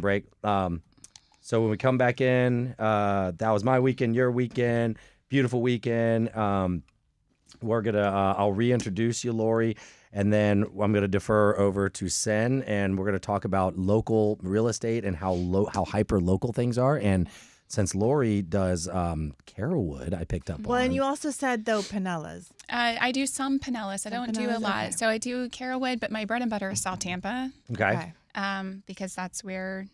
break. So when we come back in, that was my weekend, your weekend, beautiful weekend. We're gonna, I'll reintroduce you, Lori, and then I'm gonna defer over to Sen, and we're gonna talk about local real estate and how hyper local things are. And since Lori does Carrollwood, I picked up on. Well, and you also said though Pinellas. I do some Pinellas. I don't do a lot. Okay. So I do Carrollwood, but my bread and butter is South Tampa. Okay. Because that's where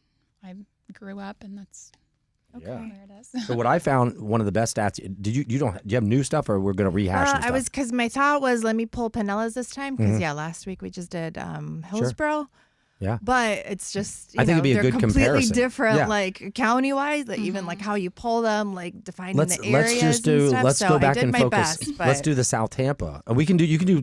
I grew up, and that's Yeah. where it is. So what I found, one of the best stats. Do you have new stuff, or we're gonna rehash some stuff? Because my thought was let me pull Pinellas this time because last week we just did Hillsborough. Yeah. But it's just I think it'd be a they're good completely comparison. different, Yeah. like county wise, like even like how you pull them, like defining Let's the areas. just and do. stuff. Let's So go back I did and my focus. Best, but Let's do the South Tampa. You can do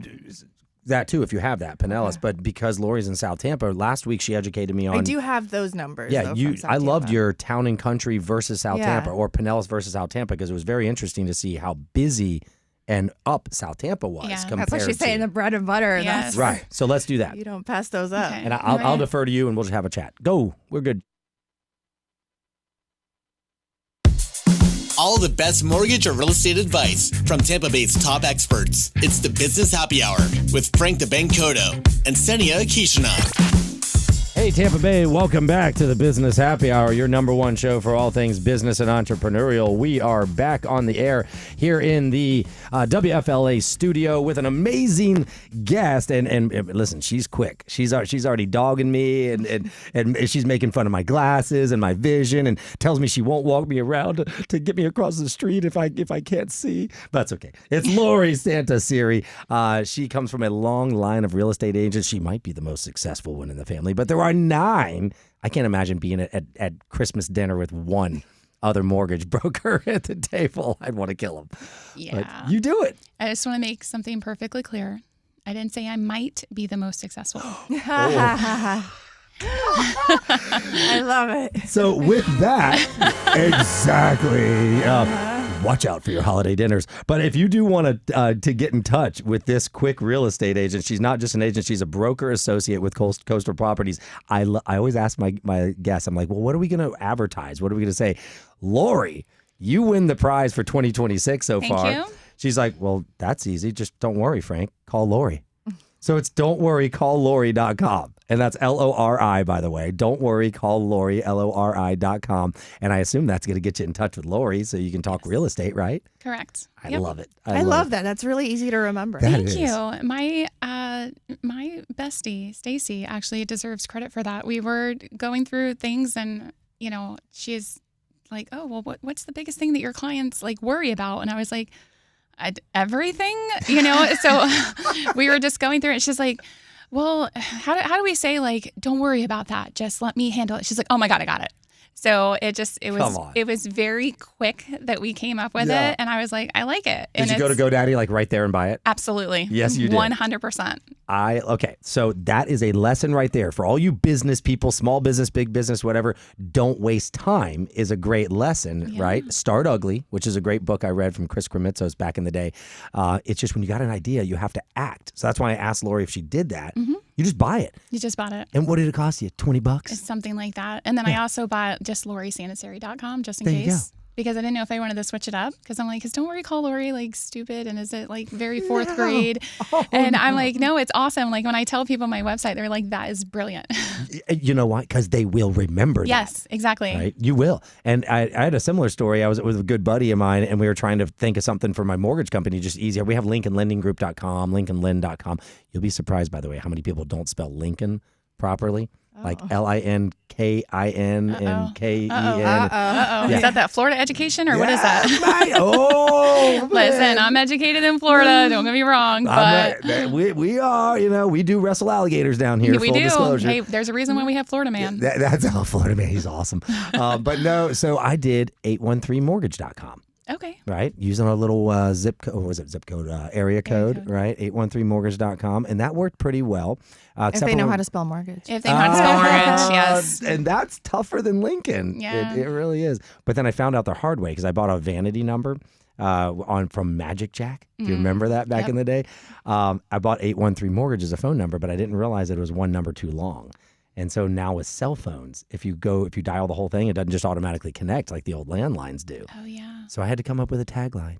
that too if you have that Pinellas. But because Lori's in South Tampa, last week she educated me on. I do have those numbers. Yeah, though, from South I loved Tampa. your town and country versus South Yeah. Tampa, or Pinellas versus South Tampa, because it was very interesting to see how busy and up South Tampa was. Yeah. compared That's what she's to, saying, the bread and butter. and Yes. That's Right. So let's do that. You don't pass those up. Okay. And I'll defer to you, and we'll just have a chat. Go. We're good. All the best mortgage or real estate advice from Tampa Bay's top experts. It's the Business Happy Hour with Frank the Bank Cotto and Senia Kishina. Hey, Tampa Bay, welcome back to the Business Happy Hour, your number one show for all things business and entrepreneurial. We are back on the air here in the WFLA studio with an amazing guest. And listen, she's quick. She's already dogging me, and she's making fun of my glasses and my vision, and tells me she won't walk me around to get me across the street if I can't see. But that's okay. It's Lori Santarsiere. She comes from a long line of real estate agents. She might be the most successful one in the family, but there are 9. I can't imagine being at Christmas dinner with one other mortgage broker at the table. I'd want to kill him. Yeah. But you do it. I just want to make something perfectly clear. I didn't say I might be the most successful. I love it. So with that, exactly. Watch out for your holiday dinners. But if you do want to get in touch with this quick real estate agent, she's not just an agent, she's a broker associate with Coastal Properties. I always ask my guests, I'm like, well, what are we going to advertise? What are we going to say? Lori, you win the prize for 2026 so Thank far. you. She's like, well, that's easy. Just don't worry, Frank. Call Lori. So it's don'tworrycalllori.com. And that's Lori, by the way. Don't worry, call Lori, Lori.com. And I assume that's going to get you in touch with Lori so you can talk real estate, right? Correct. I Yep. love it. I love that. That's really easy to remember. That Thank is. you. My bestie, Stacy, actually deserves credit for that. We were going through things, and she's like, "Oh, well, what's the biggest thing that your clients like worry about?" And I was like, everything, So we were just going through it. She's like, well, how do we say, like, don't worry about that, just let me handle it? She's like, oh my God, I got it. So it was very quick that we came up with it, and I was like, I like it. Did you go to GoDaddy like right there and buy it? Absolutely. Yes, you did. 100%. Okay, so that is a lesson right there for all you business people, small business, big business, whatever. Don't waste time is a great lesson, right? Start Ugly, which is a great book I read from Chris Krimitsos back in the day. It's just when you got an idea, you have to act. So that's why I asked Lori if she did that. Mm-hmm. You just buy it. You just bought it. And what did it cost you? $20? It's something like that. And then I also bought just LoriSantarsiere.com just in There you case. Because I didn't know if I wanted to switch it up. Because I'm like, don't worry, call Lori like stupid. And is it like very fourth grade? And I'm like, no, it's awesome. Like when I tell people my website, they're like, that is brilliant. You know why? Because they will remember that. Yes, exactly. Right? You will. And I had a similar story. I was with a good buddy of mine, and we were trying to think of something for my mortgage company, just easier. We have LincolnLendingGroup.com, LincolnLend.com. You'll be surprised, by the way, how many people don't spell Lincoln properly. Like Linkin and Ken. Yeah. Is that Florida education or what is that? Right. Oh, Listen, I'm educated in Florida. Don't get me wrong, but we are. We do wrestle alligators down here. we full do. disclosure. Hey, there's a reason why we have Florida Man. That's Florida Man. He's awesome. But no, so I did 813mortgage.com. Okay. Right. Using our little zip code, area code, right? 813mortgage.com. And that worked pretty well. If they know how to spell mortgage. If they know how to spell mortgage, yes. And that's tougher than Lincoln. Yeah. It really is. But then I found out the hard way because I bought a vanity number from Magic Jack. Do you remember that back in the day? I bought 813 Mortgage as a phone number, but I didn't realize that it was one number too long. And so now with cell phones, if you dial the whole thing, it doesn't just automatically connect like the old landlines do. Oh, yeah. So I had to come up with a tagline.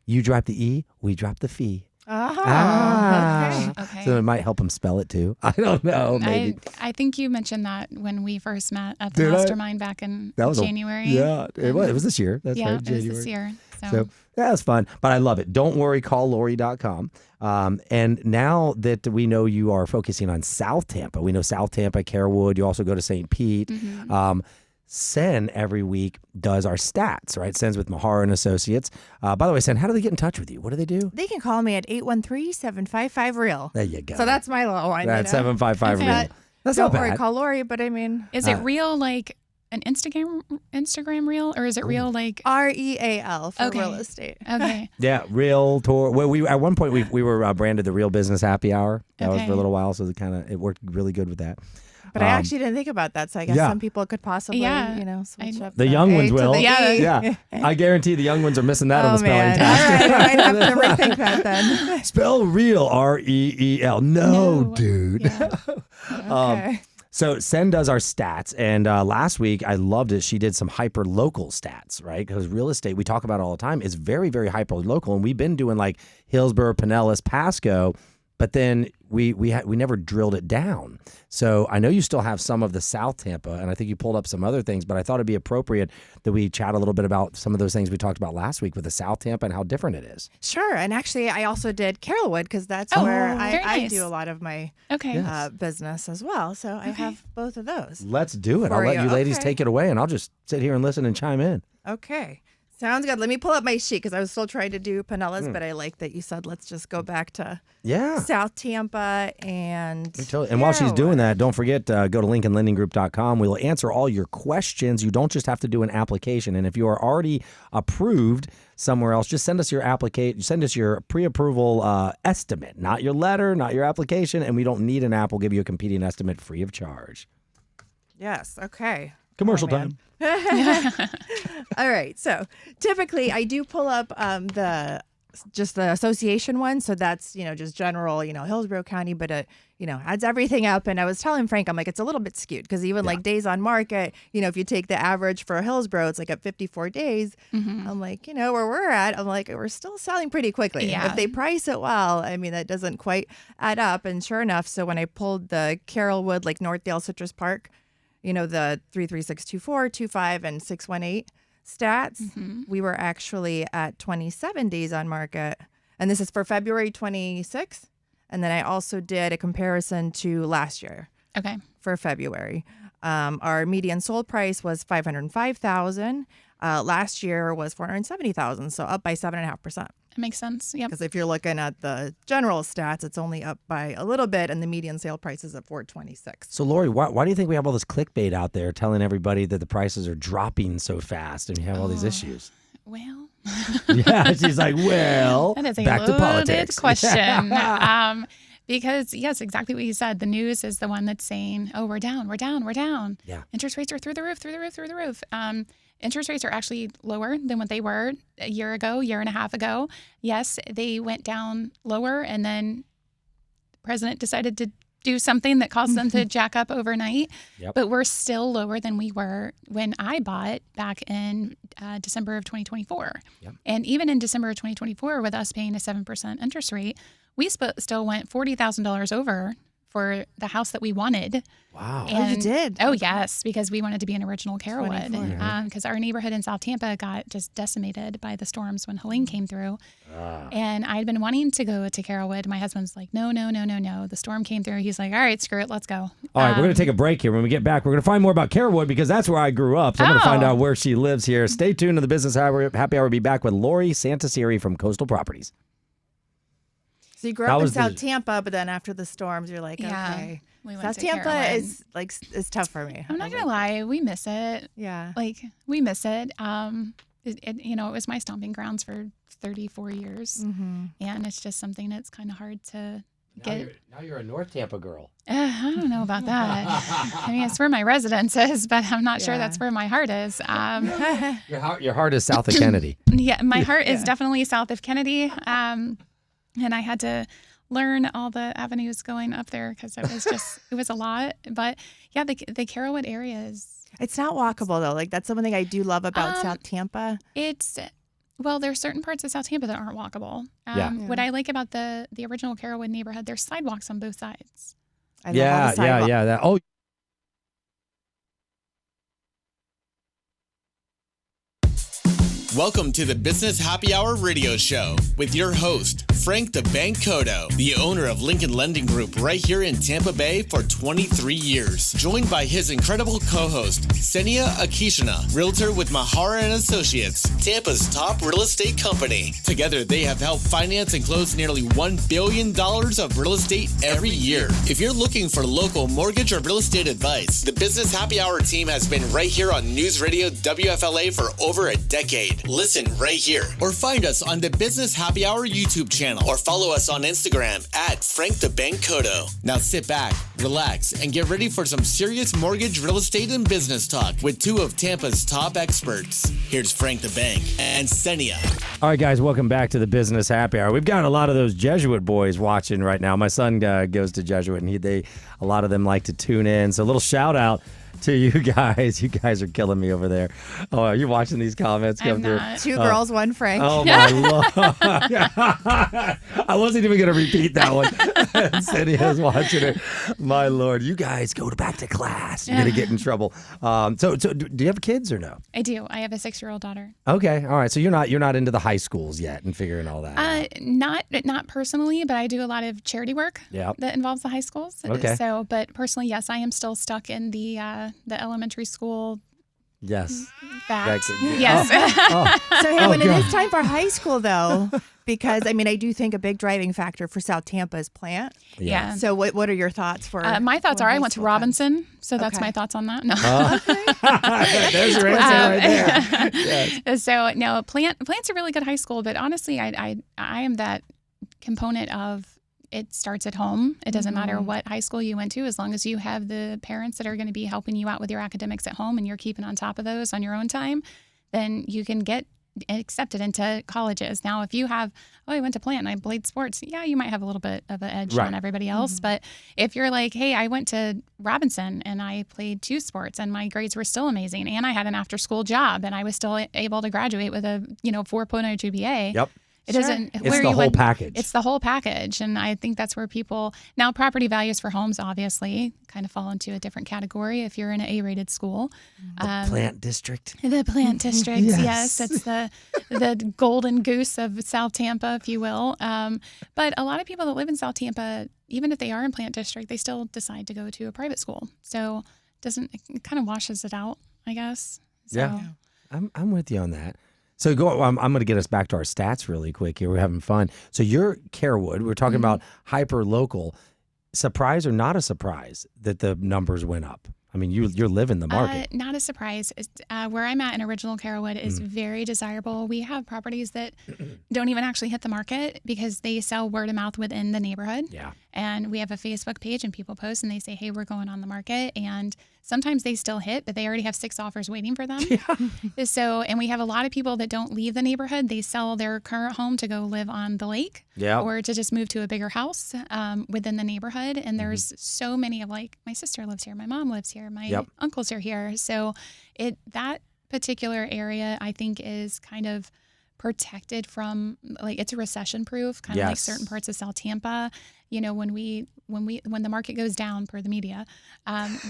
You drop the E, we drop the fee. Okay. So it might help them spell it too. I don't know. Maybe. I think you mentioned that when we first met at the Did I? mastermind back in January. It was this year. That's right, January. January. It was this year. So that was fun, but I love it. Don't worry, call Lori.com. And now that we know you are focusing on South Tampa, we know South Tampa, Carewood, you also go to St. Pete. Mm-hmm. Sen every week does our stats, right? Sen's with Mahara and Associates. By the way, Sen, how do they get in touch with you? What do they do? They can call me at 813-755-REAL. There you go. So that's my little one. That's 755 Okay. real. That's Don't not worry, bad. call Lori, but I mean... Is it real like an Instagram reel, or is it real like REAL for Okay. real estate. Okay. Yeah, Real Tour. Well, we at one point we were branded the Real Business Happy Hour. That was Okay. for a little while, so it worked really good with that. But I actually didn't think about that, so I guess some people could possibly, switch up The young A ones to will. the E. Yeah. I guarantee the young ones are missing that on the spelling man. test. All right, I might have to rethink that then. Spell real, REEL. No, dude. Yeah. Okay. So Sen does our stats, and last week I loved it. She did some hyper local stats, right? Because real estate we talk about all the time is very, very hyper local, and we've been doing like Hillsborough, Pinellas, Pasco, but then we never drilled it down. So I know you still have some of the South Tampa, and I think you pulled up some other things, but I thought it'd be appropriate that we chat a little bit about some of those things we talked about last week with the South Tampa and how different it is. Sure. And actually, I also did Carrollwood because that's Oh, where very I nice. do a lot of my Okay. business as well. So I have both of those. Let's do it. For I'll let you. you ladies Okay. take it away, and I'll just sit here and listen and chime in. Okay. Sounds good. Let me pull up my sheet because I was still trying to do Pinellas, Hmm. but I like that you said let's just go back to Yeah. South Tampa and And while she's doing Carrollwood. that, don't forget, go to LincolnLendingGroup.com. We'll answer all your questions. You don't just have to do an application. And if you are already approved somewhere else, just send us your application. Send us your pre-approval estimate, not your letter, not your application. And we don't need an app. We'll give you a competing estimate free of charge. Yes. Okay. Commercial Oh, man. time. All right. So typically I do pull up the association one. So that's, just general, Hillsborough County, but adds everything up. And I was telling Frank, I'm like, it's a little bit skewed because even like days on market, if you take the average for Hillsborough, it's like at 54 days. I'm like, where we're at, I'm like, we're still selling pretty quickly. Yeah. If they price it well, I mean, that doesn't quite add up. And sure enough, so when I pulled the Carrollwood, like Northdale Citrus Park, the 33624, 25, and 618 stats, we were actually at 27 days on market. And this is for February 26th. And then I also did a comparison to last year Okay. for February. Our median sold price was $505,000. Last year was $470,000, so up by 7.5%. That makes sense. Yep. Because if you're looking at the general stats, it's only up by a little bit, and the median sale price is at $426. So, Lori, why do you think we have all this clickbait out there telling everybody that the prices are dropping so fast and you have all these issues? Well, Yeah, she's like, well, that is a back to loaded politics. question. Because yes, exactly what you said. The news is the one that's saying, "Oh, we're down, we're down, we're down." Yeah. Interest rates are through the roof, through the roof, through the roof. Interest rates are actually lower than what they were a year ago, year and a half ago. Yes, they went down lower, and then the president decided to do something that caused them to jack up overnight. Yep. But we're still lower than we were when I bought back in December of 2024. Yep. And even in December of 2024, with us paying a 7% interest rate, we still went $40,000 over for the house that we wanted. Wow. Oh, you did? Oh, yes, because we wanted to be an original Carrollwood. 24. Because our neighborhood in South Tampa got just decimated by the storms when Helene came through. And I'd been wanting to go to Carrollwood. My husband's like, no. The storm came through. He's like, all right, screw it. Let's go. All right, we're going to take a break here. When we get back, we're going to find more about Carewood because that's where I grew up. So I'm going to find out where she lives here. Stay tuned to the Business Happy Hour. We'll be back with Lori Santarsiere from Coastal Properties. So you grew up in South Tampa, but then after the storms, you're like, Yeah, okay. we went South to Tampa Carrollwood. is tough for me. I'm not going to lie. We miss it. Yeah. Like, we miss it. It was my stomping grounds for 34 years. And it's just something that's kind of hard to get. Now you're a North Tampa girl. I don't know about that. I mean, it's where my residence is, but I'm not sure Yeah. that's where my heart is. Your heart is south of Kennedy. Yeah, my heart is definitely south of Kennedy. And I had to learn all the avenues going up there because it was a lot. But yeah, the Carrollwood area is. It's not walkable though. Like that's something I do love about South Tampa. Well, there's certain parts of South Tampa that aren't walkable. What I like about the original Carrollwood neighborhood, there's sidewalks on both sides. I love all the sidewalks. Oh. Welcome to the Business Happy Hour radio show with your host, Frank the Bank Cotto, the owner of Lincoln Lending Group right here in Tampa Bay for 23 years. Joined by his incredible co-host, Senia Akishina, realtor with Mahara and Associates, Tampa's top real estate company. Together, they have helped finance and close nearly $1 billion of real estate every year. If you're looking for local mortgage or real estate advice, the Business Happy Hour team has been right here on News Radio WFLA for over a decade. Listen right here or find us on the Business Happy Hour YouTube channel or follow us on Instagram at Frank the Bank Cotto. Now sit back, relax, and get ready for some serious mortgage, real estate, and business talk with two of Tampa's top experts. Here's Frank the Bank and Senia. All right, guys, welcome back to the Business Happy Hour. We've got a lot of those Jesuit boys watching right now. My son goes to Jesuit, and a lot of them like to tune in. So a little shout out to you guys. You guys are killing me over there. Oh, are you watching these comments come through? Two girls, one Frank. Oh, my Lord. I wasn't even going to repeat that one. Cynthia's watching it. My Lord. You guys go back to class. You're going to get in trouble. So do you have kids or no? I do. I have a 6-year-old daughter. Okay. All right. So you're not into the high schools yet and figuring all that out. Not personally, but I do a lot of charity work that involves the high schools. Okay. So, but personally, yes, I am still stuck in the elementary school. Yes. Yes. So hey, when it is time for high school, though, because I do think a big driving factor for South Tampa is plant. Yeah. So what are your thoughts for? My thoughts are I went to Robinson, so that's my thoughts on that. No. There's your answer right there. Yes. So no, plant's a really good high school, but honestly, I am that component of. It starts at home. It doesn't matter what high school you went to, as long as you have the parents that are going to be helping you out with your academics at home and you're keeping on top of those on your own time, then you can get accepted into colleges. Now, if you have, I went to plant and I played sports, you might have a little bit of an edge on everybody else. But if you're like, hey, I went to Robinson and I played 2 sports and my grades were still amazing and I had an after-school job and I was still able to graduate with a 4.0 GPA. Yep. It doesn't. It's the whole package. It's the whole package, and I think that's where people now property values for homes obviously kind of fall into a different category. If you're in an A-rated school, the plant district. The plant district, yes, it's the golden goose of South Tampa, if you will. But a lot of people that live in South Tampa, even if they are in plant district, they still decide to go to a private school. So it kind of washes it out, I guess. So. Yeah, I'm with you on that. So I'm going to get us back to our stats really quick here. We're having fun. So you're Carrollwood. We're talking about hyper local. Surprise or not a surprise that the numbers went up? I mean, you're living the market. Not a surprise. Where I'm at in original Carrollwood is very desirable. We have properties that don't even actually hit the market because they sell word of mouth within the neighborhood. Yeah. And we have a Facebook page and people post and they say, hey, we're going on the market. And sometimes they still hit, but they already have 6 offers waiting for them. Yeah. So, and we have a lot of people that don't leave the neighborhood. They sell their current home to go live on the lake or to just move to a bigger house within the neighborhood. And there's so many of my sister lives here, my mom lives here, my uncles are here. So that particular area I think is kind of protected from it's a recession proof, kind of like certain parts of South Tampa. When the market goes down per the media,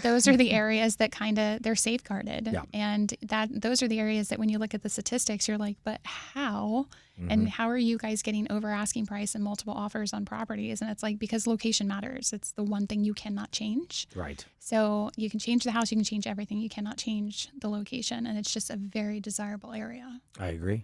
those are the areas that they're safeguarded. Yeah. And those are the areas that when you look at the statistics, you're like, but how? And how are you guys getting over asking price and multiple offers on properties? And it's because location matters. It's the one thing you cannot change. Right. So you can change the house, you can change everything. You cannot change the location. And it's just a very desirable area. I agree.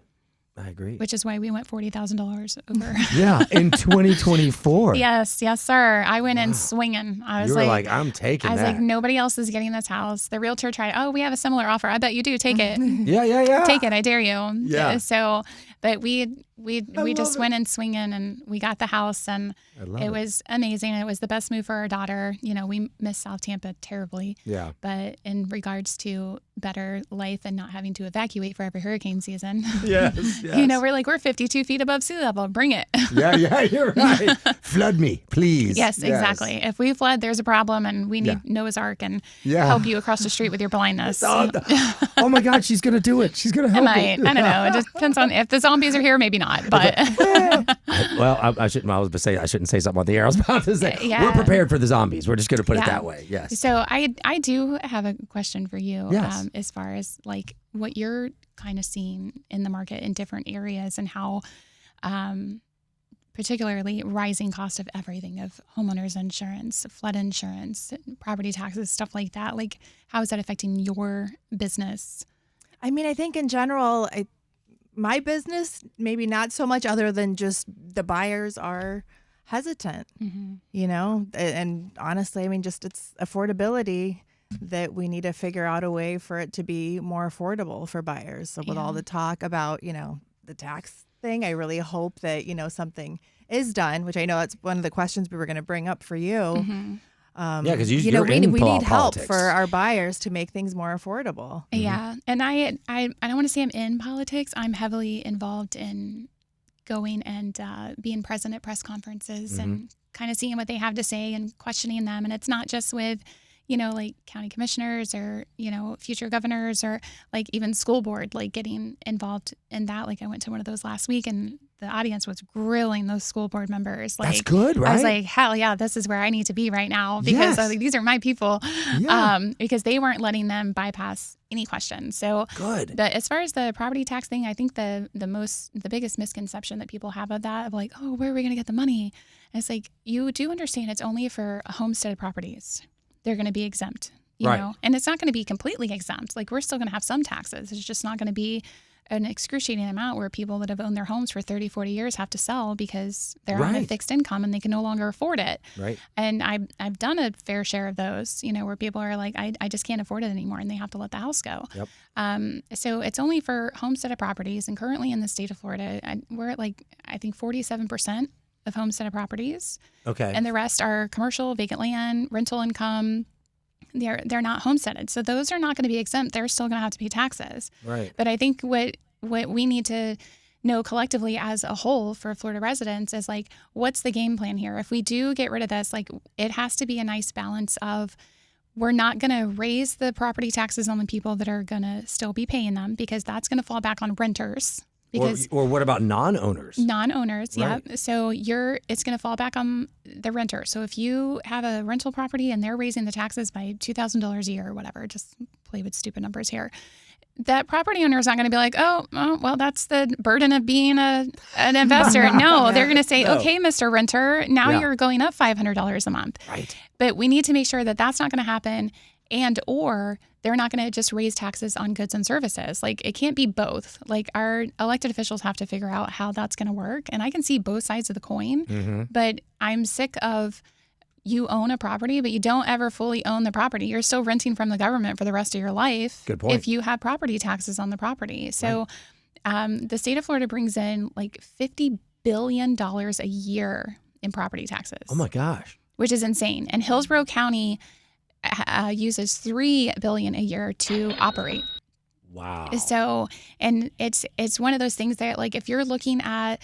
Which is why we went $40,000 over. Yeah, in 2024. Yes, sir. I went in swinging. I was I'm taking that. I was like, nobody else is getting this house. The realtor tried, we have a similar offer. I bet you do. Take it. Yeah. Take it. I dare you. Yeah. So, But we just went in swinging, and we got the house, and it was amazing. It was the best move for our daughter. We miss South Tampa terribly. Yeah. But in regards to better life and not having to evacuate for every hurricane season, Yes. we're 52 feet above sea level. Bring it. Yeah, you're right. Flood me, please. Yes, exactly. If we flood, there's a problem, and we need Noah's Ark and help you across the street with your blindness. Oh my God, she's gonna do it. She's gonna help me. I don't know. It just depends on if the zombies are here, maybe not. But I shouldn't. I was to say I shouldn't say something on the air. I was about to say we're prepared for the zombies. We're just gonna put it that way. Yes. So I do have a question for you. Yes. As far as like what you're kind of seeing in the market in different areas and how, particularly rising cost of everything, of homeowners insurance, flood insurance, property taxes, stuff like that. Like, how is that affecting your business? I mean, I think in general, my business, maybe not so much, other than just the buyers are hesitant, and honestly, I mean, just it's affordability that we need to figure out a way for it to be more affordable for buyers. So with all the talk about, the tax thing, I really hope that, something is done, which I know that's one of the questions we were going to bring up for you. Mm-hmm. Because we need help politics. for our buyers to make things more affordable. Mm-hmm. Yeah. And I don't want to say I'm in politics. I'm heavily involved in going and being present at press conferences and kind of seeing what they have to say and questioning them. And it's not just with, like county commissioners or, future governors or like even school board, like getting involved in that. Like I went to one of those last week and the audience was grilling those school board members. Like, that's good, right? I was like, hell yeah, this is where I need to be right now because I was like, these are my people. Yeah. Because they weren't letting them bypass any questions. So good. But as far as the property tax thing, I think the biggest misconception that people have of that, of like, oh, where are we going to get the money? And it's like, you do understand it's only for homesteaded properties. They're going to be exempt, you know, and it's not going to be completely exempt. Like we're still going to have some taxes. It's just not going to be an excruciating amount where people that have owned their homes for 30, 40 years have to sell because they're on a fixed income and they can no longer afford it. Right. And I've done a fair share of those, where people are like, I just can't afford it anymore and they have to let the house go. Yep. So it's only for homesteaded properties. And currently in the state of Florida, we're at I think 47% of homesteaded properties. Okay. And the rest are commercial, vacant land, rental income. They're not homesteaded. So those are not going to be exempt. They're still going to have to pay taxes. Right. But I think what we need to know collectively as a whole for Florida residents is like, what's the game plan here? If we do get rid of this, like it has to be a nice balance of we're not going to raise the property taxes on the people that are going to still be paying them because that's going to fall back on renters. Because or what about non-owners? Non-owners, right. Yeah. So it's going to fall back on the renter. So if you have a rental property and they're raising the taxes by $2,000 a year or whatever, just play with stupid numbers here, that property owner is not going to be like, oh, well, that's the burden of being an investor. No, they're going to say, okay, Mr. Renter, now you're going up $500 a month. Right. But we need to make sure that that's not going to happen. And or they're not going to just raise taxes on goods and services. Like it can't be both. Like our elected officials have to figure out how that's going to work. And I can see both sides of the coin, but I'm sick of you own a property, but you don't ever fully own the property. You're still renting from the government for the rest of your life. Good point. If you have property taxes on the property. So the state of Florida brings in like $50 billion a year in property taxes. Oh my gosh. Which is insane. And Hillsborough County uses $3 billion a year to operate. Wow. So, and it's one of those things that like if you're looking at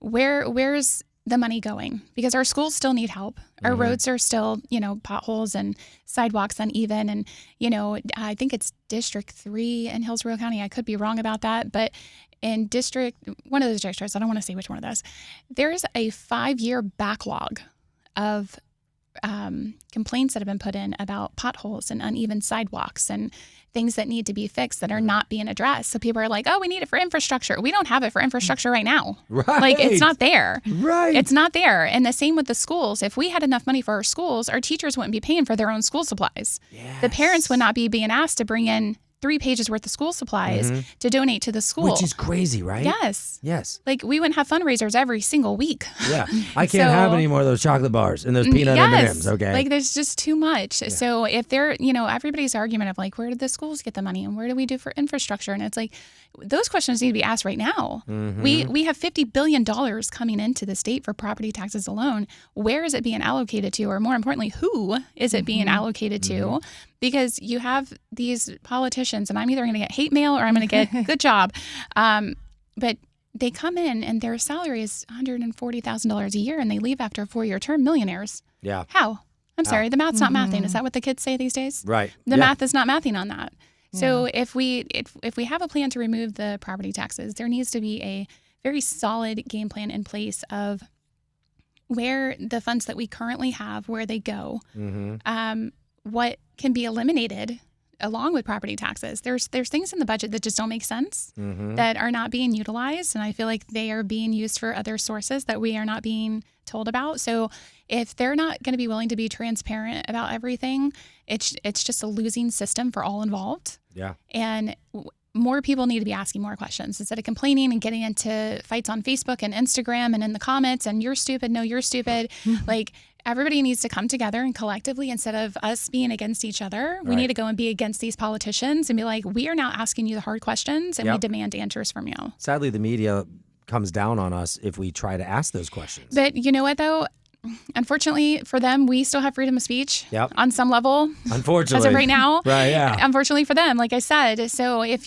where's the money going, because our schools still need help. Our roads are still, potholes and sidewalks uneven. And, I think it's District 3 in Hillsborough County. I could be wrong about that, but in one of those districts, I don't want to say which one of those, there's a 5-year backlog of complaints that have been put in about potholes and uneven sidewalks and things that need to be fixed that are not being addressed. So people are like, oh, we need it for infrastructure. We don't have it for infrastructure right now. Right. Like it's not there. Right. It's not there. And the same with the schools. If we had enough money for our schools, our teachers wouldn't be paying for their own school supplies. Yes. The parents would not be being asked to bring in 3 pages worth of school supplies to donate to the school. Which is crazy, right? Yes. Yes. Like we wouldn't have fundraisers every single week. Yeah. I can't have any more of those chocolate bars and those peanut M&Ms, okay? Like there's just too much. Yeah. So if they're, everybody's argument of like, where did the schools get the money and where do we do for infrastructure? And it's like, those questions need to be asked right now. We have $50 billion coming into the state for property taxes alone. Where is it being allocated to? Or more importantly, who is it being allocated to? Because you have these politicians, and I'm either going to get hate mail or I'm going to get good job. But they come in and their salary is $140,000 a year and they leave after a 4-year term, millionaires. Yeah. How? I'm sorry, the math's not mathing. Is that what the kids say these days? Right. The math is not mathing on that. So if we have a plan to remove the property taxes, there needs to be a very solid game plan in place of where the funds that we currently have, where they go, what can be eliminated along with property taxes. There's things in the budget that just don't make sense, that are not being utilized, and I feel like they are being used for other sources that we are not being told about. So if they're not going to be willing to be transparent about everything, it's just a losing system for all involved. Yeah. And more people need to be asking more questions instead of complaining and getting into fights on Facebook and Instagram and in the comments and you're stupid, no, you're stupid. Like everybody needs to come together and collectively, instead of us being against each other, we need to go and be against these politicians and be like, we are now asking you the hard questions and we demand answers from you. Sadly, the media comes down on us if we try to ask those questions. But you know what, though? Unfortunately for them, we still have freedom of speech on some level. Unfortunately. As of right now. Right, yeah. Unfortunately for them, like I said. So if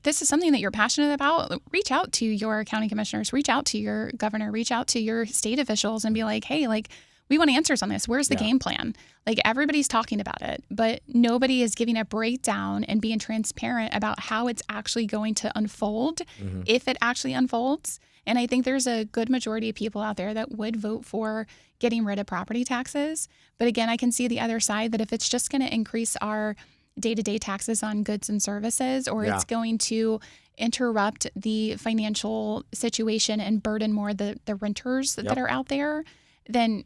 this is something that you're passionate about, reach out to your county commissioners, reach out to your governor, reach out to your state officials and be like, hey, like, we want answers on this. Where's the game plan? Like everybody's talking about it, but nobody is giving a breakdown and being transparent about how it's actually going to unfold, if it actually unfolds. And I think there's a good majority of people out there that would vote for getting rid of property taxes. But again, I can see the other side, that if it's just going to increase our day-to-day taxes on goods and services, or it's going to interrupt the financial situation and burden more the renters that are out there, then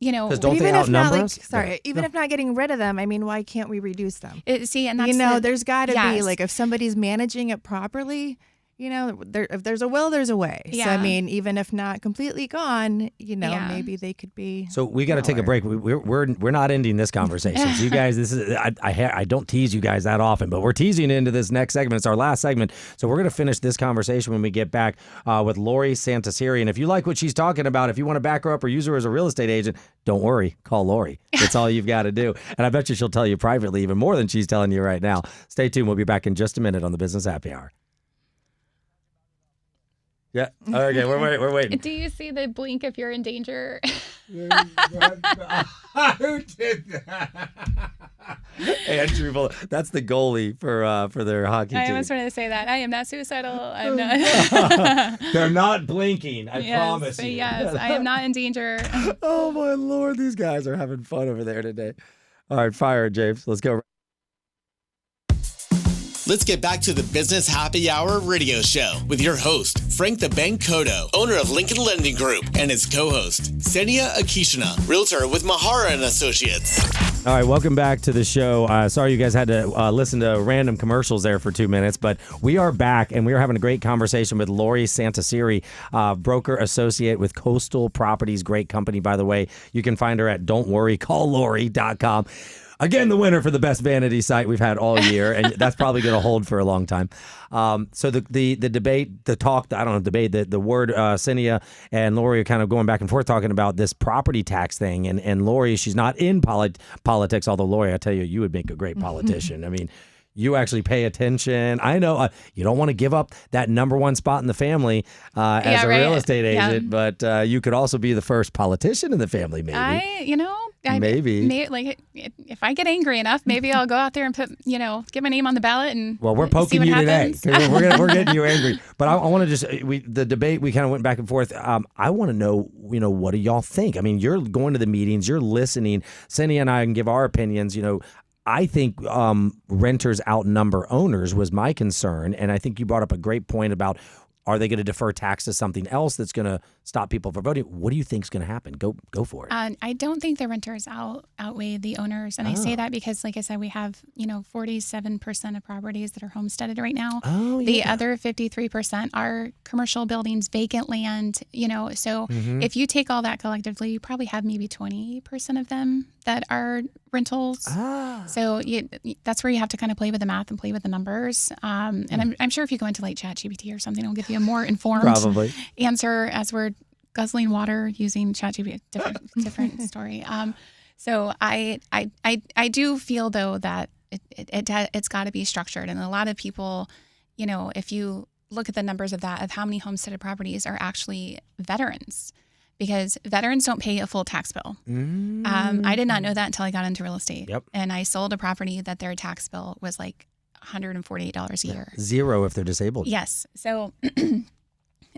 because don't they outnumber us? Even if not getting rid of them, I mean, why can't we reduce them? And that's there's got to be, like, if somebody's managing it properly, if there's a will, there's a way. Yeah. So I mean, even if not completely gone, maybe they could be. So we got to take a break. We're not ending this conversation. So you guys, this is I don't tease you guys that often, but we're teasing into this next segment. It's our last segment. So we're going to finish this conversation when we get back with Lori Santarsiere. And if you like what she's talking about, if you want to back her up or use her as a real estate agent, don't worry, call Lori. That's all you've got to do. And I bet you she'll tell you privately even more than she's telling you right now. Stay tuned. We'll be back in just a minute on the Business Happy Hour. Yeah. Okay. We're waiting. Do you see the blink if you're in danger? Who did that? Andrew, that's the goalie for their hockey team. I almost wanted to say that. I am not suicidal. I'm not. They're not blinking. I promise you. Yes, I am not in danger. Oh my Lord, these guys are having fun over there today. All right, fire it, James. Let's go. Let's get back to the Business Happy Hour radio show with your host, Frank the Bank Cotto, owner of Lincoln Lending Group, and his co-host, Senia Akishina, realtor with Mahara & Associates. All right, welcome back to the show. Sorry you guys had to listen to random commercials there for 2 minutes, but we are back, and we are having a great conversation with Lori Santarsiere, broker associate with Coastal Properties. Great company, by the way. You can find her at don'tworrycalllori.com. Again, the winner for the best vanity site we've had all year, and that's probably going to hold for a long time. So the debate, the talk, I don't know, debate, the word, Senia and Lori are kind of going back and forth talking about this property tax thing. And Lori, she's not in politics, although Lori, I tell you, you would make a great politician. I mean, you actually pay attention. I know you don't want to give up that number one spot in the family as a real estate agent, but you could also be the first politician in the family, maybe. Maybe like if I get angry enough, maybe I'll go out there and put, get my name on the ballot and. Well, we're poking you today. We're getting you angry, but I want to just the debate. We kind of went back and forth. I want to know, what do y'all think? I mean, you're going to the meetings, you're listening. Cindy and I can give our opinions. I think renters outnumber owners was my concern, and I think you brought up a great point about. Are they going to defer tax to something else that's going to stop people from voting? What do you think is going to happen? Go for it. I don't think the renters outweigh the owners. And I say that because, like I said, we have, 47% of properties that are homesteaded right now. Oh, yeah. The other 53% are commercial buildings, vacant land, So if you take all that collectively, you probably have maybe 20% of them that are rentals. So that's where you have to kind of play with the math and play with the numbers. And I'm sure if you go into like ChatGPT or something, it'll give you a more informed answer as we're guzzling water using ChatGPT. Different story. So I do feel though that it's got to be structured, and a lot of people, if you look at the numbers of how many homesteaded properties are actually veterans. Because veterans don't pay a full tax bill. I did not know that until I got into real estate. Yep. And I sold a property that their tax bill was like $148 a year. Zero if they're disabled. Yes. So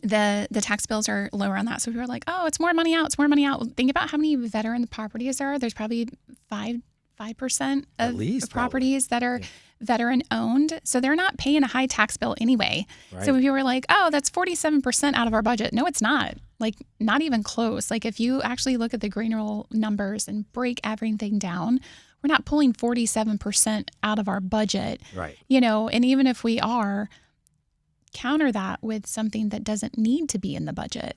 the tax bills are lower on that. So people are like, oh, it's more money out. It's more money out. Well, think about how many veteran properties there are. There's probably 5% of properties that are veteran owned. So they're not paying a high tax bill anyway. Right. So when people were like, oh, that's 47% out of our budget. No, it's not. Like, not even close. Like, if you actually look at the granular numbers and break everything down, we're not pulling 47% out of our budget. Right. And even if we are, counter that with something that doesn't need to be in the budget.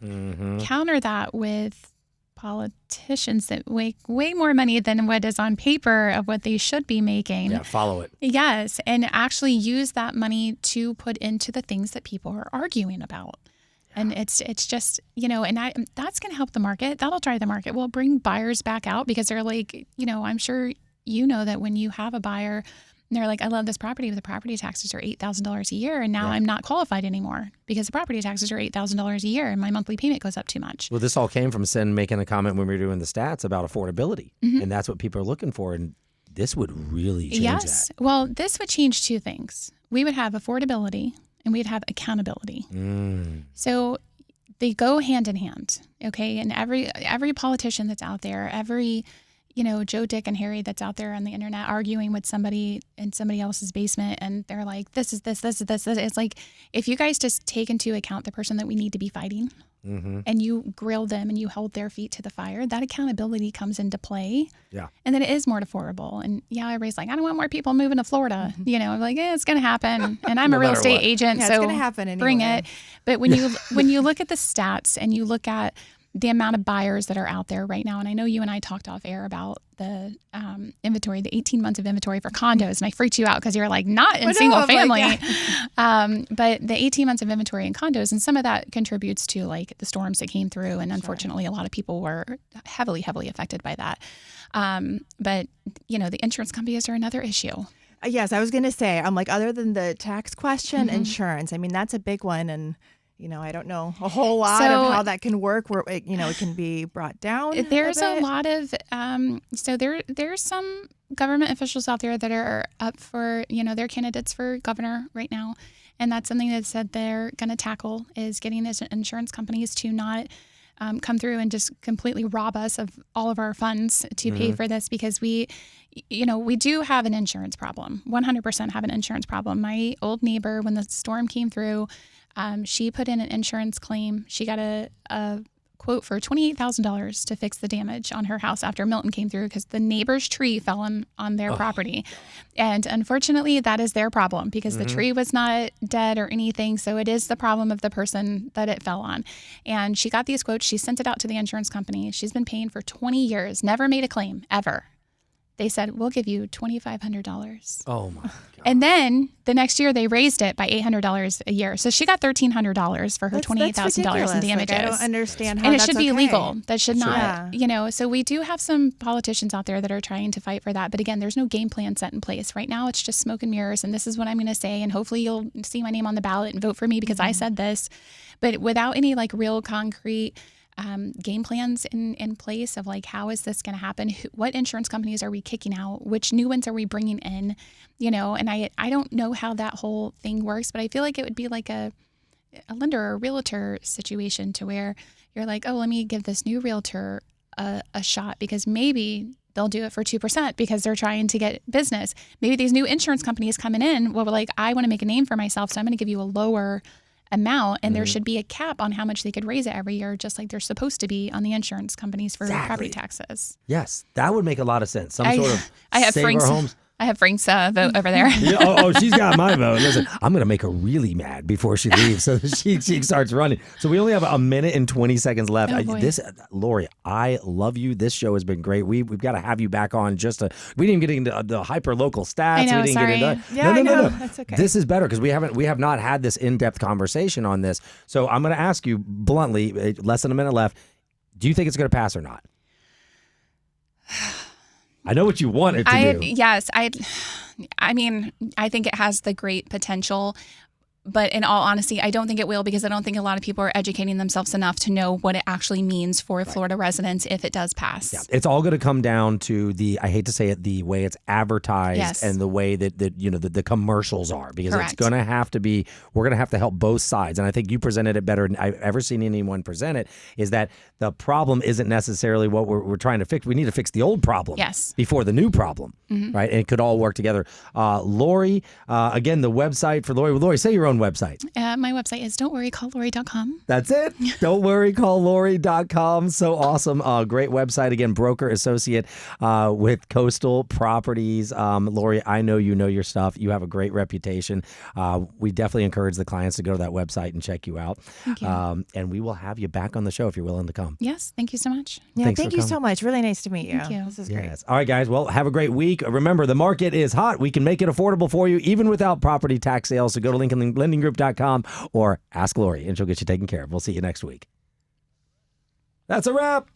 Counter that with politicians that make way more money than what is on paper of what they should be making. Yeah, follow it. Yes, and actually use that money to put into the things that people are arguing about. And it's just, and that's going to help the market. That'll drive the market. We'll bring buyers back out because they're like, I'm sure that when you have a buyer and they're like, I love this property, but the property taxes are $8,000 a year. And now I'm not qualified anymore because the property taxes are $8,000 a year and my monthly payment goes up too much. Well, this all came from Sin making a comment when we were doing the stats about affordability. And that's what people are looking for. And this would really change that. Yes. Well, this would change two things. We would have affordability and we'd have accountability. So they go hand in hand, okay? And every politician that's out there, every Joe, Dick, and Harry that's out there on the internet arguing with somebody in somebody else's basement, and they're like, this is this. It's like, if you guys just take into account the person that we need to be fighting, and you grill them and you hold their feet to the fire, that accountability comes into play. Yeah. And then it is more affordable. And everybody's like, I don't want more people moving to Florida. Like, it's going to happen. And I'm a real estate agent, so it's going to happen anyway. Bring it. But when you look at the stats and you look at the amount of buyers that are out there right now, and I know you and I talked off air about the inventory, the 18 months of inventory for condos, and I freaked you out because you're like, not in single family. But the 18 months of inventory in condos, and some of that contributes to like the storms that came through, and unfortunately a lot of people were heavily affected by that. But the insurance companies are another issue. Yes, I was going to say, I'm like, other than the tax question, insurance, I mean, that's a big one. And I don't know a whole lot of how that can work where, it can be brought down. There's a lot of, there's some government officials out there that are up for, they're candidates for governor right now. And that's something that said they're going to tackle, is getting these insurance companies to not come through and just completely rob us of all of our funds to pay for this, because we do have an insurance problem, 100% have an insurance problem. My old neighbor, when the storm came through, she put in an insurance claim. She got a quote for $28,000 to fix the damage on her house after Milton came through because the neighbor's tree fell on their property. And unfortunately, that is their problem because the tree was not dead or anything. So it is the problem of the person that it fell on. And she got these quotes. She sent it out to the insurance company. She's been paying for 20 years, never made a claim, ever. They said, we'll give you $2,500. Oh, my God. And then the next year, they raised it by $800 a year. So she got $1,300 for her $28,000 in damages. Like, I don't understand how and it that's should be okay. legal. That should not, so we do have some politicians out there that are trying to fight for that. But again, there's no game plan set in place. Right now, it's just smoke and mirrors. And this is what I'm going to say. And hopefully you'll see my name on the ballot and vote for me because I said this. But without any like real concrete game plans in place of like, how is this going to happen? What insurance companies are we kicking out? Which new ones are we bringing in? And I don't know how that whole thing works, but I feel like it would be like a lender or a realtor situation to where you're like, oh, let me give this new realtor a shot because maybe they'll do it for 2% because they're trying to get business. Maybe these new insurance companies coming in, well, we're like, I want to make a name for myself, so I'm going to give you a lower amount, and there should be a cap on how much they could raise it every year, just like there's supposed to be on the insurance companies for property taxes. Yes, that would make a lot of sense. Some sort of I have save Frank's our homes. I have Frank's vote over there. Yeah, she's got my vote. Listen, I'm going to make her really mad before she leaves so that she starts running. So we only have a minute and 20 seconds left. Oh, boy. Lori, I love you. This show has been great. We've got to have you back on we didn't get into the hyper local stats. I know, we didn't sorry. get into Yeah, I know. No. That's okay. This is better because we have not had this in-depth conversation on this. So I'm going to ask you bluntly, less than a minute left. Do you think it's going to pass or not? I know what you want it to do. Yes, I mean, I think it has the great potential, but in all honesty, I don't think it will, because I don't think a lot of people are educating themselves enough to know what it actually means for Florida residents if it does pass. Yeah. It's all going to come down to I hate to say it, the way it's advertised and the way that the commercials are, because Correct. it's going to have to be, we're going to have to help both sides. And I think you presented it better than I've ever seen anyone present it, is that the problem isn't necessarily what we're trying to fix. We need to fix the old problem before the new problem, right? And it could all work together. Lori, again, the website for Lori. Lori, say your own website. My website is don'tworrycalllori.com. That's it. Don't worry, calllori.com. So awesome. Great website. Again, broker associate with Coastal Properties. Lori, I know you know your stuff. You have a great reputation. We definitely encourage the clients to go to that website and check you out. Thank you. And we will have you back on the show if you're willing to come. Yes, thank you so much. Yeah, Thanks thank for you coming. so much. Really nice to meet you. Thank you. This is great. Yes. All right, guys. Well, have a great week. Remember, the market is hot. We can make it affordable for you, even without property tax sales. So go to LincolnLendingGroup.com or ask Lori, and she'll get you taken care of. We'll see you next week. That's a wrap.